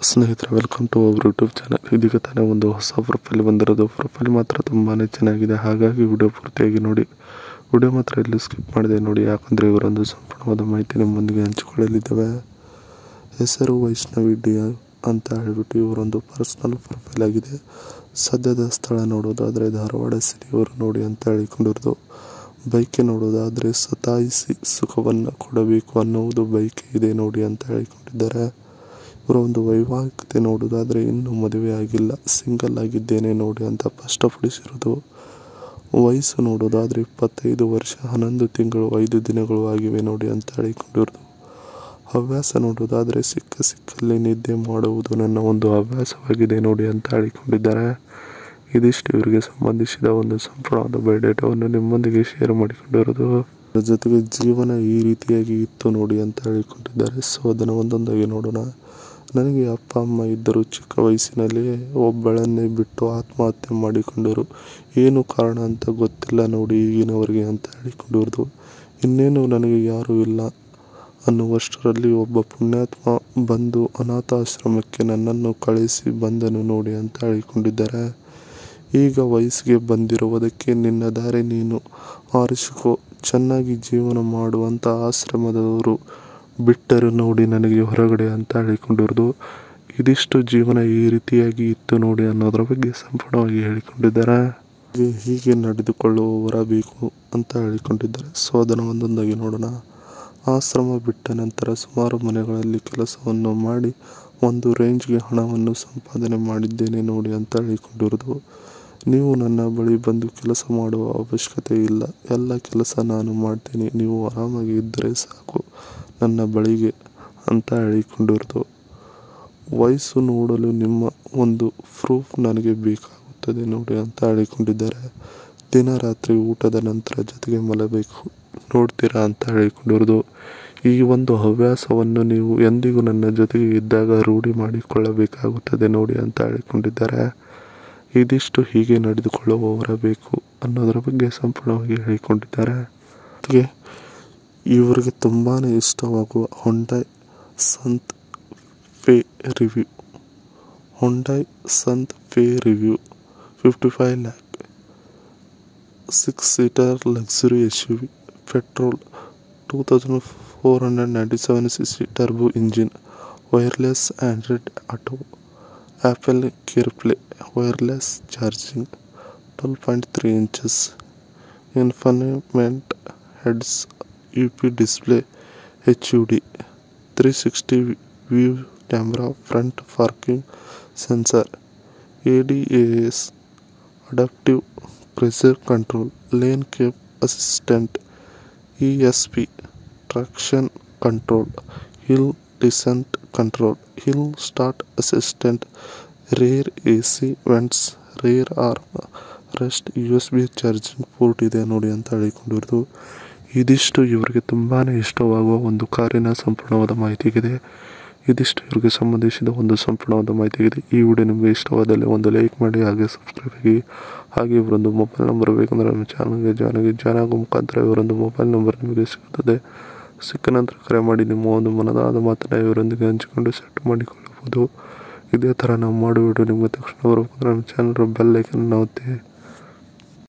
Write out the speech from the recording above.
ಸ್ನೇಹಿತರೆ, welcome to our YouTube channel. ಇದೀಗ ತಾನೇ ಒಂದು ಹೊಸ ಪ್ರೊಫೈಲ್ ಬಂದಿರೋದು. ಪ್ರೊಫೈಲ್ ಮಾತ್ರ ತುಂಬಾ ಚೆನ್ನಾಗಿದೆ, ಹಾಗಾಗಿ ವಿಡಿಯೋ ಪೂರ್ತಿಯಾಗಿ ನೋಡಿ. ವಿಡಿಯೋ ಮಾತ್ರ ಇಲ್ಲಿ ಸ್ಕಿಪ್ ಮಾಡಿದೆ ನೋಡಿ, ಯಾಕಂದರೆ ಇವರೊಂದು ಸಂಪೂರ್ಣವಾದ ಮಾಹಿತಿ ನಿಮ್ಮೊಂದಿಗೆ ಹಂಚಿಕೊಳ್ಳಲಿದ್ದೇವೆ. ಹೆಸರು ವೈಷ್ಣವಿ ಡಿ ಅಂತ ಹೇಳಿಬಿಟ್ಟು ಇವರೊಂದು ಪರ್ಸನಲ್ ಪ್ರೊಫೈಲ್ ಆಗಿದೆ. ಸದ್ಯದ ಸ್ಥಳ ನೋಡೋದಾದರೆ ಧಾರವಾಡ ಸಿಟಿಯವರು ನೋಡಿ ಅಂತ ಹೇಳಿಕೊಂಡಿರೋದು. ಬೈಕೆ ನೋಡೋದಾದರೆ ಸತಾಯಿಸಿ ಸುಖವನ್ನು ಕೊಡಬೇಕು ಅನ್ನುವುದು ಬೈಕೆ ಇದೆ ನೋಡಿ ಅಂತ ಹೇಳಿಕೊಂಡಿದ್ದಾರೆ. ಇವರ ಒಂದು ವೈವಾಹಿಕತೆ ನೋಡೋದಾದರೆ ಇನ್ನೂ ಮದುವೆ ಆಗಿಲ್ಲ, ಸಿಂಗಲ್ ಆಗಿದ್ದೇನೆ ನೋಡಿ ಅಂತ ಸ್ಪಷ್ಟಪಡಿಸಿರೋದು. ವಯಸ್ಸು ನೋಡೋದಾದರೆ 25 ವರ್ಷ 11 ತಿಂಗಳು 5 ದಿನಗಳು ಆಗಿವೆ ನೋಡಿ ಅಂತ ಹೇಳಿಕೊಂಡಿರೋದು. ಹವ್ಯಾಸ ನೋಡೋದಾದರೆ ಸಿಕ್ಕಲ್ಲಿ ನಿದ್ದೆ ಮಾಡುವುದು ನನ್ನ ಒಂದು ಹವ್ಯಾಸವಾಗಿದೆ ನೋಡಿ ಅಂತ ಹೇಳಿಕೊಂಡಿದ್ದಾರೆ. ಇದಿಷ್ಟು ಇವರಿಗೆ ಸಂಬಂಧಿಸಿದ ಒಂದು ಸಂಪೂರ್ಣವಾದ ಬಯೋಡೇಟಾವನ್ನು ನಿಮ್ಮೊಂದಿಗೆ ಶೇರ್ ಮಾಡಿಕೊಂಡಿರೋದು. ಅದರ ಜೊತೆಗೆ ಜೀವನ ಈ ರೀತಿಯಾಗಿ ಇತ್ತು ನೋಡಿ ಅಂತ ಹೇಳಿಕೊಂಡಿದ್ದಾರೆ. ಸೊ ಅದನ್ನು ಒಂದೊಂದಾಗಿ ನೋಡೋಣ. ನನಗೆ ಅಪ್ಪ ಅಮ್ಮ ಇದ್ದರು. ಚಿಕ್ಕ ವಯಸ್ಸಿನಲ್ಲಿಯೇ ಒಬ್ಬಳನ್ನೇ ಬಿಟ್ಟು ಆತ್ಮಹತ್ಯೆ ಮಾಡಿಕೊಂಡರು. ಏನು ಕಾರಣ ಅಂತ ಗೊತ್ತಿಲ್ಲ ನೋಡಿ ಈಗಿನವರಿಗೆ ಅಂತ ಹೇಳಿಕೊಂಡಿರೋದು. ಇನ್ನೇನು ನನಗೆ ಯಾರೂ ಇಲ್ಲ ಅನ್ನುವಷ್ಟರಲ್ಲಿ ಒಬ್ಬ ಪುಣ್ಯಾತ್ಮ ಬಂದು ಅನಾಥಾಶ್ರಮಕ್ಕೆ ನನ್ನನ್ನು ಕಳಿಸಿ ಬಂದನು ನೋಡಿ ಅಂತ ಹೇಳಿಕೊಂಡಿದ್ದಾರೆ. ಈಗ ವಯಸ್ಸಿಗೆ ಬಂದಿರುವುದಕ್ಕೆ ನಿನ್ನ ದಾರಿ ನೀನು ಆರಿಸಿಕೋ, ಚೆನ್ನಾಗಿ ಜೀವನ ಮಾಡುವಂಥ ಆಶ್ರಮದವರು ಬಿಟ್ಟರು ನೋಡಿ ನನಗೆ ಹೊರಗಡೆ ಅಂತ ಹೇಳಿಕೊಂಡಿರೋದು. ಇದಿಷ್ಟು ಜೀವನ ಈ ರೀತಿಯಾಗಿ ಇತ್ತು ನೋಡಿ ಅನ್ನೋದರ ಬಗ್ಗೆ ಸಂಪೂರ್ಣವಾಗಿ ಹೇಳಿಕೊಂಡಿದ್ದಾರೆ. ಹೀಗೆ ನಡೆದುಕೊಳ್ಳುವವರ ಬೇಕು ಅಂತ ಹೇಳಿಕೊಂಡಿದ್ದಾರೆ. ಸೊ ಅದನ್ನು ಒಂದೊಂದಾಗಿ ನೋಡೋಣ. ಆಶ್ರಮ ಬಿಟ್ಟ ನಂತರ ಸುಮಾರು ಮನೆಗಳಲ್ಲಿ ಕೆಲಸವನ್ನು ಮಾಡಿ ಒಂದು ರೇಂಜ್ಗೆ ಹಣವನ್ನು ಸಂಪಾದನೆ ಮಾಡಿದ್ದೇನೆ ನೋಡಿ ಅಂತ ಹೇಳಿಕೊಂಡಿರೋದು. ನೀವು ನನ್ನ ಬಳಿ ಬಂದು ಕೆಲಸ ಮಾಡುವ ಅವಶ್ಯಕತೆ ಇಲ್ಲ, ಎಲ್ಲ ಕೆಲಸ ನಾನು ಮಾಡ್ತೀನಿ, ನೀವು ಆರಾಮಾಗಿ ಇದ್ದರೆ ಸಾಕು ನನ್ನ ಬಳಿಗೆ ಅಂತ ಹೇಳಿಕೊಂಡಿರೋದು. ವಯಸ್ಸು ನೋಡಲು ನಿಮ್ಮ ಒಂದು ಪ್ರೂಫ್ ನನಗೆ ಬೇಕಾಗುತ್ತದೆ ನೋಡಿ ಅಂತ ಹೇಳಿಕೊಂಡಿದ್ದಾರೆ. ದಿನ ರಾತ್ರಿ ಊಟದ ನಂತರ ಜೊತೆಗೆ ಮಲಗಬೇಕು ನೋಡ್ತೀರಾ ಅಂತ ಹೇಳಿಕೊಂಡಿರೋದು. ಈ ಒಂದು ಹವ್ಯಾಸವನ್ನು ನೀವು ಎಂದಿಗೂ ನನ್ನ ಜೊತೆಗೆ ಇದ್ದಾಗ ರೂಢಿ ಮಾಡಿಕೊಳ್ಳಬೇಕಾಗುತ್ತದೆ ನೋಡಿ ಅಂತ ಹೇಳಿಕೊಂಡಿದ್ದಾರೆ. ಇದಿಷ್ಟು ಹೀಗೆ ನಡೆದುಕೊಳ್ಳುವವರ ಬೇಕು ಅನ್ನೋದರ ಬಗ್ಗೆ ಸಂಪೂರ್ಣವಾಗಿ ಹೇಳಿಕೊಂಡಿದ್ದಾರೆ. ಜೊತೆಗೆ ಇವರಿಗೆ ತುಂಬಾ ಇಷ್ಟವಾಗುವ ಹೊಂಡೈ ಸಂತ್ ಫೆ review 55 lakh 6-seater luxury SUV, petrol 2497cc turbo engine, wireless Android Auto, Apple CarPlay, wireless charging, 12.3 inches infotainment heads UP display, HUD, 360 view camera, front parking sensor, ADAS, adaptive pressure control, lane keep assistant, ESP, traction control, hill descent control, hill start assistant, rear AC vents, rear arm rest, USB charging port ಇದೆ ನೋಡಿ ಅಂತ ಹೇಳಿಕೊಂಡಿರೋದು. ಇದಿಷ್ಟು ಇವರಿಗೆ ತುಂಬಾ ಇಷ್ಟವಾಗುವ ಒಂದು ಕಾರಿನ ಸಂಪೂರ್ಣವಾದ ಮಾಹಿತಿಗಿದೆ. ಇದಿಷ್ಟು ಇವರಿಗೆ ಸಂಬಂಧಿಸಿದ ಒಂದು ಸಂಪೂರ್ಣವಾದ ಮಾಹಿತಿಗಿದೆ. ಈ ವಿಡಿಯೋ ನಿಮಗೆ ಇಷ್ಟವಾದಲ್ಲಿ ಒಂದು ಲೈಕ್ ಮಾಡಿ, ಹಾಗೆ ಸಬ್ಸ್ಕ್ರೈಬ್ ಆಗಿ. ಹಾಗೆ ಇವರೊಂದು ಮೊಬೈಲ್ ನಂಬರ್ ಬೇಕಂದರೆ ನಮ್ಮ ಚಾನಲ್ಗೆ ಜಾಯ್ನ್ ಆಗೋ ಮುಖಾಂತರ ಇವರೊಂದು ಮೊಬೈಲ್ ನಂಬರ್ ನಿಮಗೆ ಸಿಗುತ್ತದೆ. ಸಿಕ್ಕ ನಂತರ ಕರೆ ಮಾಡಿ ನಿಮ್ಮ ಒಂದು ಮನದಾದ ಮಾತನ್ನು ಇವರೊಂದಿಗೆ ಹಂಚಿಕೊಂಡು ಸೆಟ್ ಮಾಡಿಕೊಳ್ಳಬಹುದು. ಇದೇ ಥರ ನಾವು ಮಾಡೋ ವಿಡಿಯೋ ನಿಮಗೆ ತಕ್ಷಣ ಬರಬೇಕಂದ್ರೆ ನಮ್ಮ ಚಾನಲ್ ಬೆಲ್ ಐಕನ್ ಒತ್ತಿ.